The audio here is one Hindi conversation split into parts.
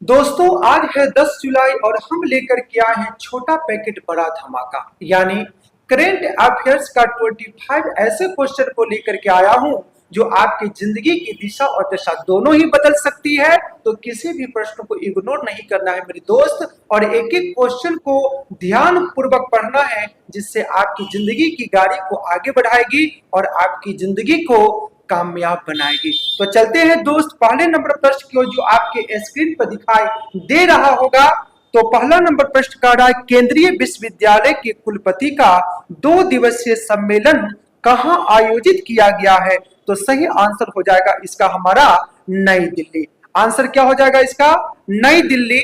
दोस्तों आज है 10 जुलाई और हम लेकर के आए हैं छोटा पैकेट बड़ा धमाका यानी करेंट अफेयर्स का 25 ऐसे क्वेश्चन को लेकर के आया हूं जो आपकी जिंदगी की दिशा और दशा दोनों ही बदल सकती है। तो किसी भी प्रश्न को इग्नोर नहीं करना है मेरे दोस्त, और एक एक क्वेश्चन को ध्यान पूर्वक पढ़ना है जिससे आपकी जिंदगी की गाड़ी को आगे बढ़ाएगी और आपकी जिंदगी को कामयाब बनाएगी। तो चलते हैं दोस्त पहले नंबर प्रश्न की ओर जो आपके स्क्रीन पर दिखाई दे रहा होगा। तो पहला नंबर प्रश्न का रहा है, केंद्रीय विश्वविद्यालय के कुलपति का 2 दिवसीय सम्मेलन कहां आयोजित किया गया है? तो सही आंसर हो जाएगा इसका हमारा नई दिल्ली। आंसर क्या हो जाएगा इसका? नई दिल्ली।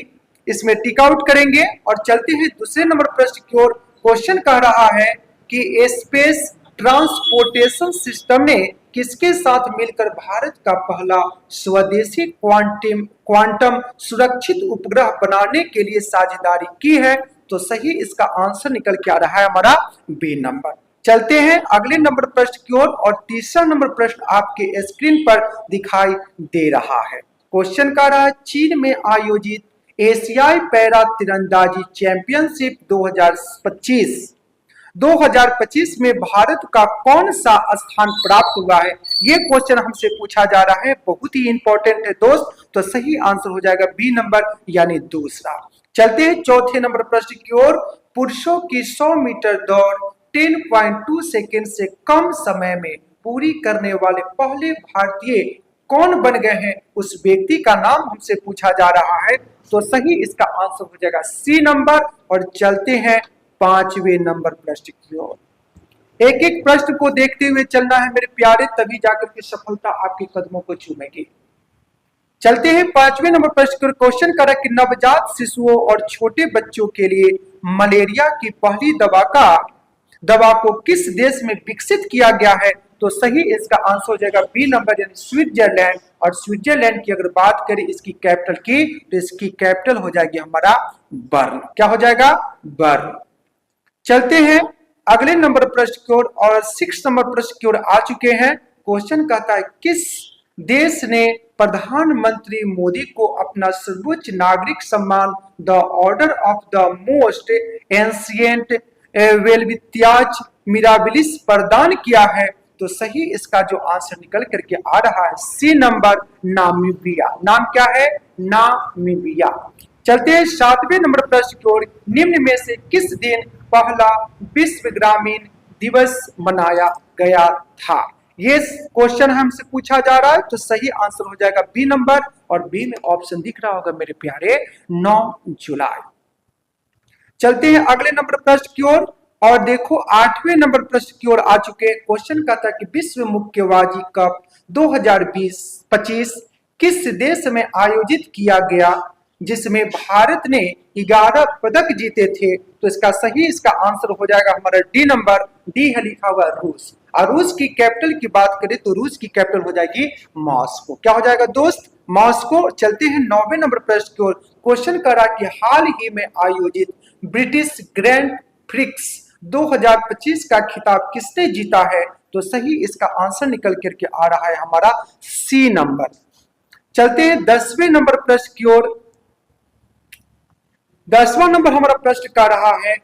इसमें टिक आउट करेंगे और चलते हैं दूसरे नंबर प्रश्न की ओर। क्वेश्चन कह रहा है कि स्पेस ट्रांसपोर्टेशन सिस्टम ने किसके साथ मिलकर भारत का पहला स्वदेशी क्वांटम सुरक्षित उपग्रह बनाने के लिए साझेदारी की है? तो सही इसका आंसर निकल के आ रहा है हमारा बी नंबर। चलते हैं अगले नंबर प्रश्न की ओर और तीसरा नंबर प्रश्न आपके स्क्रीन पर दिखाई दे रहा है। क्वेश्चन का रहा है, चीन में आयोजित एशियाई पैरा तीरंदाजी चैंपियनशिप 2025 में भारत का कौन सा स्थान प्राप्त हुआ है? ये क्वेश्चन हमसे पूछा जा रहा है, बहुत ही इंपॉर्टेंट है दोस्त। तो सही आंसर हो जाएगा बी नंबर यानी दूसरा। चलते हैं चौथे नंबर प्रश्न की ओर। पुरुषों की 100 मीटर दौड़ 10.2 सेकेंड से कम समय में पूरी करने वाले पहले भारतीय कौन बन गए हैं? उस व्यक्ति का नाम हमसे पूछा जा रहा है। तो सही इसका आंसर हो जाएगा सी नंबर। और चलते हैं पांचवें नंबर प्रश्न की ओर। एक एक प्रश्न को देखते हुए चलना है मेरे प्यारे, तभी जाकर के सफलता आपके कदमों को चूमेगी। चलते हैं पांचवें नंबर प्रश्न। क्वेश्चन करा कि नवजात शिशुओं और छोटे बच्चों के लिए मलेरिया की पहली दवा को किस देश में विकसित किया गया है? तो सही इसका आंसर हो जाएगा बी नंबर यानी स्विट्जरलैंड। और स्विट्जरलैंड की अगर बात करें इसकी कैपिटल की, तो इसकी कैपिटल हो जाएगी हमारा बर्न। क्या हो जाएगा? बर्न। चलते हैं अगले नंबर प्रश्न की ओर और 6 नंबर प्रश्न की ओर आ चुके हैं। क्वेश्चन कहता है, किस देश ने प्रधानमंत्री मोदी को अपना सर्वोच्च नागरिक सम्मान the order of the most ancient Welwitschia mirabilis प्रदान किया है? तो सही इसका जो आंसर निकल करके आ रहा है सी नंबर नामीबिया। नाम क्या है? नामीबिया। चलते हैं 7वें नंबर प्रश्न की ओर। निम्न में से किस दिन पहला विश्व ग्रामीण दिवस मनाया गया था? ये क्वेश्चन हमसे पूछा जा रहा है। तो सही आंसर हो जाएगा बी नंबर। और बी में ऑप्शन दिख रहा होगा मेरे प्यारे, 9 जुलाई। चलते हैं अगले नंबर प्रश्न की ओर और देखो 8वें नंबर प्रश्न की ओर आ चुके हैं। क्वेश्चन कहता है कि विश्व मुक्केबाजी कप 2025 किस देश में आयोजित किया गया जिसमें भारत ने 11 पदक जीते थे? तो इसका आंसर हो जाएगा हमारा डी नंबर। डी है लिखा हुआ रूस। और रूस की कैपिटल की बात करें तो रूस की कैपिटल हो जाएगी मॉस्को। क्या हो जाएगा दोस्त? मॉस्को। चलते हैं 9वें नंबर प्रश्न की ओर। क्वेश्चन करा कि हाल ही में आयोजित ब्रिटिश ग्रैंड प्रिक्स 2025 का खिताब किसने जीता है? तो सही इसका आंसर निकल करके आ रहा है हमारा सी नंबर। चलते हैं 10वें नंबर प्रश्न की ओर। 10वां नंबर हमारा प्रश्न का रहा है,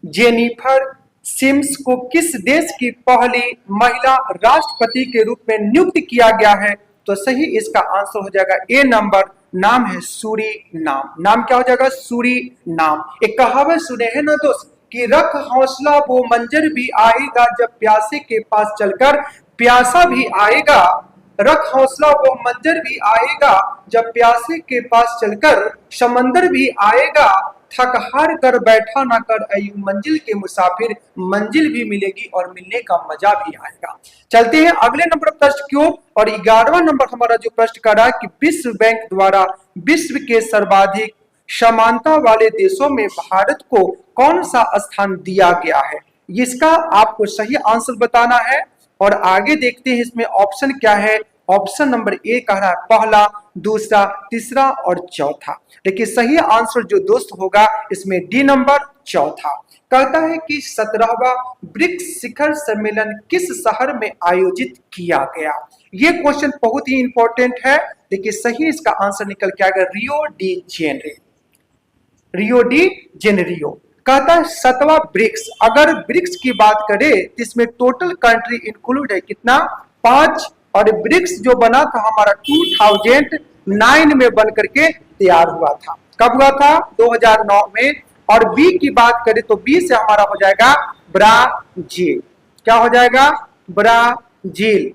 जेनिफर सिम्स को किस देश की पहली महिला राष्ट्रपति के रूप में नियुक्त किया गया है? तो सही इसका आंसर हो जाएगा ए नंबर। नाम है सूरीनाम। नाम क्या हो जाएगा? सूरीनाम। एक कहावत सुने हैं ना दोस्त कि रख हौसला वो मंजर भी आएगा जब प्यासे के पास चलकर प्यासा भी आएगा। रख हौसला वो मंजर भी आएगा जब प्यासे के पास चलकर समंदर भी आएगा। थक हार कर बैठा ना कर अयू मंजिल के मुसाफिर, मंजिल भी मिलेगी और मिलने का मजा भी आएगा। चलते हैं अगले नंबर प्रश्न की ओर और 11वां नंबर हमारा जो प्रश्न का रहा है कि विश्व बैंक द्वारा विश्व के सर्वाधिक समानता वाले देशों में भारत को कौन सा स्थान दिया गया है? इसका आपको सही आंसर बताना है। और आगे देखते हैं इसमें ऑप्शन क्या है। ऑप्शन नंबर ए कह रहा है पहला, दूसरा, तीसरा और चौथा। देखिए सही आंसर जो दोस्त होगा इसमें डी नंबर, चौथा। कहता है कि 17वां ब्रिक्स शिखर सम्मेलन किस शहर में आयोजित किया गया? ये क्वेश्चन बहुत ही इंपॉर्टेंट है। देखिए सही इसका आंसर निकल के आएगा Rio de Janeiro. Rio de Janeiro. कहता है 7वां ब्रिक्स। अगर ब्रिक्स की बात करें तो इसमें टोटल कंट्री इंक्लूड है कितना, 5। और ब्रिक्स जो बना था हमारा 2009 में बन करके तैयार हुआ था। कब हुआ था, 2009 में। और बी की बात करें तो बी से हमारा हो जाएगा ब्राजील। क्या हो जाएगा, ब्राजील।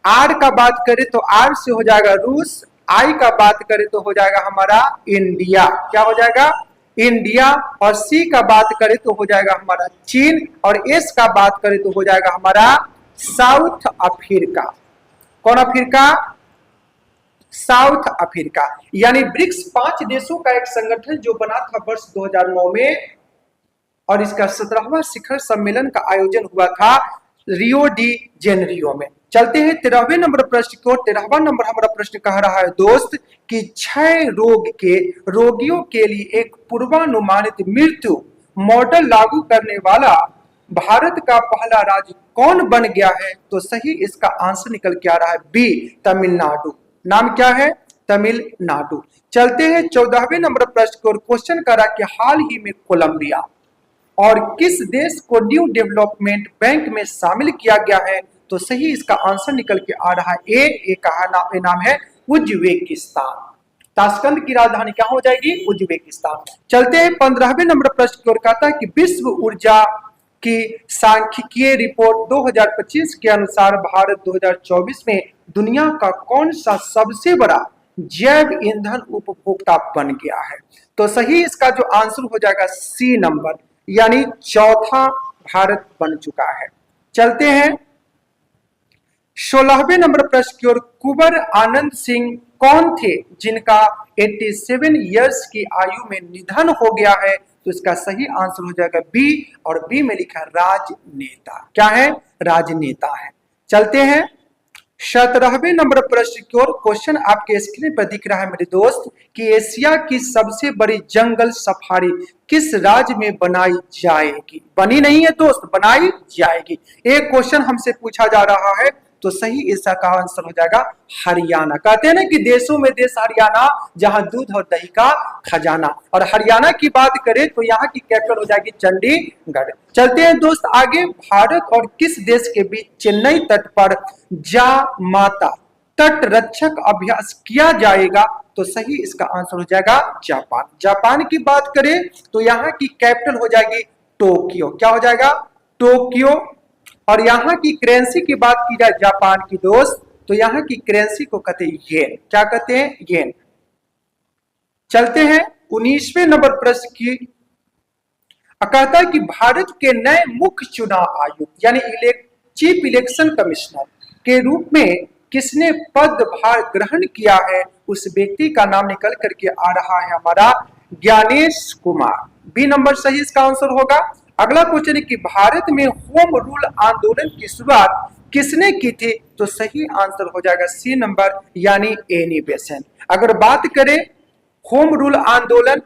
आर का बात करें तो आर से हो जाएगा रूस। आई का बात करें तो हो जाएगा हमारा इंडिया। क्या हो जाएगा, इंडिया। और सी का बात करें तो हो जाएगा हमारा चीन। और एस का बात करें तो हो जाएगा हमारा साउथ अफ्रीका। कौन अफ्रीका, साउथ अफ्रीका। यानी ब्रिक्स 5 देशों का एक संगठन जो बना था वर्ष 2009 में, और इसका 17वां शिखर सम्मेलन का आयोजन हुआ था रियो डी जेनेरियो में। चलते हैं 13वें नंबर प्रश्न को। 13वां नंबर हमारा प्रश्न कह रहा है दोस्त कि क्षय रोग के रोगियों के लिए एक पूर्वानुमानित मृत्यु मॉडल लागू करने वाला भारत का पहला राज्य कौन बन गया है, तो सही इसका आंसर निकल के आ रहा है बी, तमिलनाडु। नाम क्या है, तमिलनाडु। चलते हैं 14वें नंबर प्रश्न को। क्वेश्चन करा कि हाल ही में कोलंबिया और किस देश को न्यू डेवलपमेंट बैंक में शामिल किया गया है, तो सही इसका आंसर निकल के आ रहा है ए का नाम है उज्बेकिस्तान। ताशकंद की राजधानी क्या हो जाएगी, उज्बेकिस्तान। चलते हैं 15वें नंबर प्रश्न की ओर। कहता है कि विश्व ऊर्जा की सांख्यिकीय रिपोर्ट 2025 के अनुसार भारत 2024 में दुनिया का कौन सा सबसे बड़ा जैव ईंधन उपभोक्ता बन गया है, तो सही इसका जो आंसर हो जाएगा सी नंबर, यानी चौथा भारत बन चुका है। चलते हैं 16वें नंबर प्रश्न की ओर। कुंवर आनंद सिंह कौन थे जिनका 87 इयर्स की आयु में निधन हो गया है, तो इसका सही आंसर हो जाएगा बी। और बी में लिखा है राजनेता। क्या है, राजनेता है। चलते हैं 17वें नंबर प्रश्न की ओर। क्वेश्चन आपके स्क्रीन पर दिख रहा है मेरे दोस्त कि एशिया की सबसे बड़ी जंगल सफारी किस राज्य में बनाई जाएगी। बनी नहीं है दोस्त, बनाई जाएगी। एक क्वेश्चन हमसे पूछा जा रहा है, तो सही इसका आंसर हो जाएगा हरियाणा। कहते हैं ना कि देशों में देश हरियाणा, जहां दूध और दही का खजाना। और हरियाणा की बात करें तो यहाँ की कैपिटल हो जाएगी चंडीगढ़। चलते हैं दोस्त आगे। भारत और किस देश के बीच चेन्नई तट पर जामाता तट रक्षक अभ्यास किया जाएगा, तो सही इसका आंसर हो जाएगा जापान। जापान की बात करें तो यहाँ की कैपिटल हो जाएगी टोक्यो। क्या हो जाएगा, टोक्यो। और यहाँ की करेंसी की बात की जाए जापान की दोस्त, तो यहाँ की करेंसी को कहते हैं येन। क्या कहते हैं, येन। चलते हैं 19वें नंबर प्रश्न की। कहता है कि भारत के नए मुख्य चुनाव आयुक्त यानी चीफ इलेक्शन कमिश्नर के रूप में किसने पदभार ग्रहण किया है, उस व्यक्ति का नाम निकल करके आ रहा है हमारा ज्ञानेश कुमार। बी नंबर सही इसका आंसर होगा। अगला क्वेश्चन है कि भारत में होम रूल आंदोलन की शुरुआत किसने की थी, तो सही आंसर हो जाएगा सी नंबर, यानी एनी बेसेंट। अगर बात करें होम रूल आंदोलन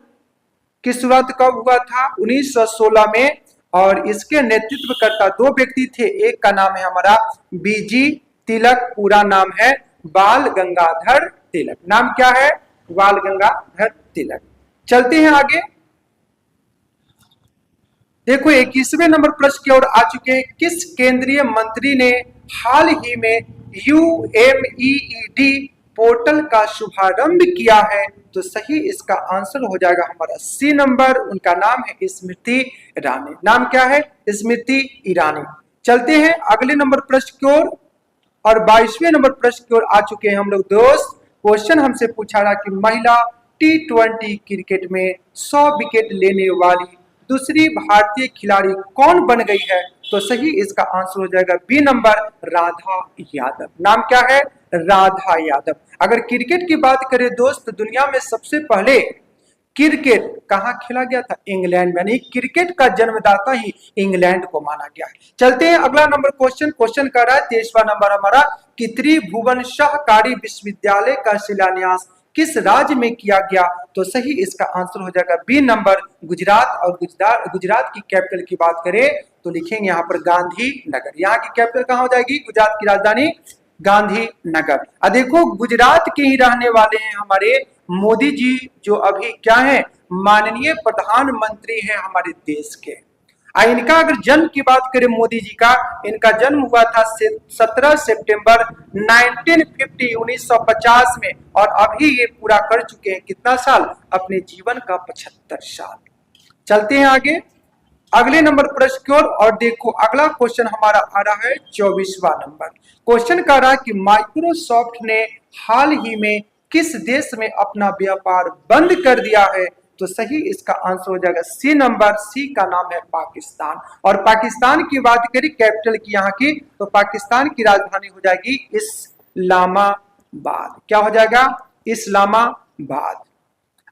की शुरुआत कब हुआ था, 1916 में। और इसके नेतृत्वकर्ता 2 व्यक्ति थे। एक का नाम है हमारा बीजी तिलक, पूरा नाम है बाल गंगाधर तिलक। नाम क्या है, बाल गंगाधर तिलक। चलते हैं आगे। देखो 21वें नंबर प्रश्न की ओर आ चुके हैं। किस केंद्रीय मंत्री ने हाल ही में UMEED पोर्टल का शुभारंभ किया है, तो सही इसका आंसर हो जाएगा हमारा सी नंबर। उनका नाम है स्मृति ईरानी। नाम क्या है, स्मृति ईरानी। चलते हैं अगले नंबर प्रश्न की ओर। और 22वें नंबर प्रश्न की ओर आ चुके हैं हम लोग दोस्त। क्वेश्चन हमसे पूछा रहा कि महिला T20 क्रिकेट में 100 विकेट लेने वाली दूसरी भारतीय खिलाड़ी कौन बन गई है, तो सही इसका आंसर हो जाएगा बी नंबर, राधा यादव। नाम क्या है, राधा यादव। अगर क्रिकेट की बात करें दोस्त, दुनिया में सबसे पहले क्रिकेट कहाँ खेला गया था, इंग्लैंड में। यानी क्रिकेट का जन्मदाता ही इंग्लैंड को माना गया है। चलते हैं अगला नंबर क्वेश्चन कर रहा है 23वां नंबर हमारा कि त्रिभुवन सहकारी विश्वविद्यालय का शिलान्यास किस राज्य में किया गया, तो सही इसका आंसर हो जाएगा बी नंबर, गुजरात। और गुजरात की कैपिटल की बात करें तो लिखेंगे यहाँ पर गांधीनगर। यहाँ की कैपिटल कहाँ हो जाएगी, गुजरात की राजधानी गांधीनगर। देखो गुजरात के ही रहने वाले हैं हमारे मोदी जी, जो अभी क्या है, माननीय प्रधानमंत्री हैं हमारे देश के। इनका अगर जन्म की बात करें मोदी जी का, इनका जन्म हुआ था 17 सितंबर 1950 में, और अभी ये पूरा कर चुके हैं कितना साल, अपने जीवन का 75 साल। चलते हैं आगे अगले नंबर प्रश्न की ओर, और देखो अगला क्वेश्चन हमारा आ रहा है 24वां नंबर। क्वेश्चन कह रहा है कि माइक्रोसॉफ्ट ने हाल ही में किस देश में अपना व्यापार बंद कर दिया है, तो सही इसका आंसर हो जाएगा सी नंबर, सी का नाम है पाकिस्तान। और पाकिस्तान की बात करें कैपिटल की यहाँ की, तो पाकिस्तान की राजधानी हो जाएगी इस्लामाबाद। क्या हो जाएगा, इस्लामाबाद।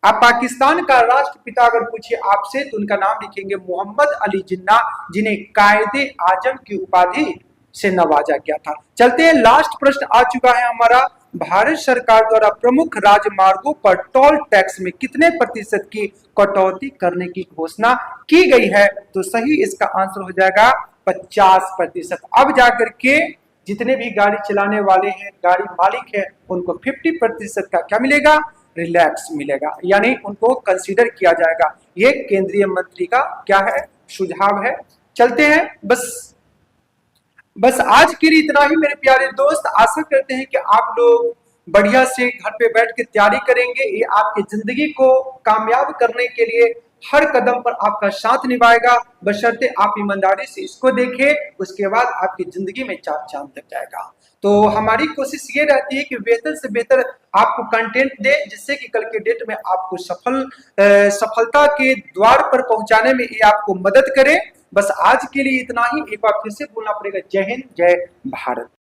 अब पाकिस्तान का राष्ट्रपिता अगर पूछे आपसे तो उनका नाम लिखेंगे मोहम्मद अली जिन्ना, जिन्हें कायदे आजम की उपाधि से नवाजा गया था। चलते हैं लास्ट प्रश्न आ चुका है हमारा, भारत सरकार द्वारा प्रमुख राजमार्गों पर टोल टैक्स में कितने प्रतिशत की कटौती करने की घोषणा की गई है, तो सही इसका आंसर हो जाएगा 50%। अब जाकर के जितने भी गाड़ी चलाने वाले हैं, गाड़ी मालिक है, उनको 50% का क्या मिलेगा, रिलैक्स मिलेगा, यानी उनको कंसीडर किया जाएगा। ये केंद्रीय मंत्री का क्या है, सुझाव है। चलते हैं, बस आज के लिए इतना ही मेरे प्यारे दोस्त। आशा करते हैं कि आप लोग बढ़िया से घर पे बैठ के तैयारी करेंगे। ये आपकी जिंदगी को कामयाब करने के लिए हर कदम पर आपका साथ निभाएगा, बशर्ते आप ईमानदारी से इसको देखें, उसके बाद आपकी जिंदगी में चार चांद लग जाएगा। तो हमारी कोशिश ये रहती है कि बेहतर से बेहतर आपको कंटेंट दे, जिससे कि कल के डेट में आपको सफलता के द्वार पर पहुंचाने में ये आपको मदद करे। बस आज के लिए इतना ही। एक बार फिर से बोलना पड़ेगा, जय हिंद, जय भारत।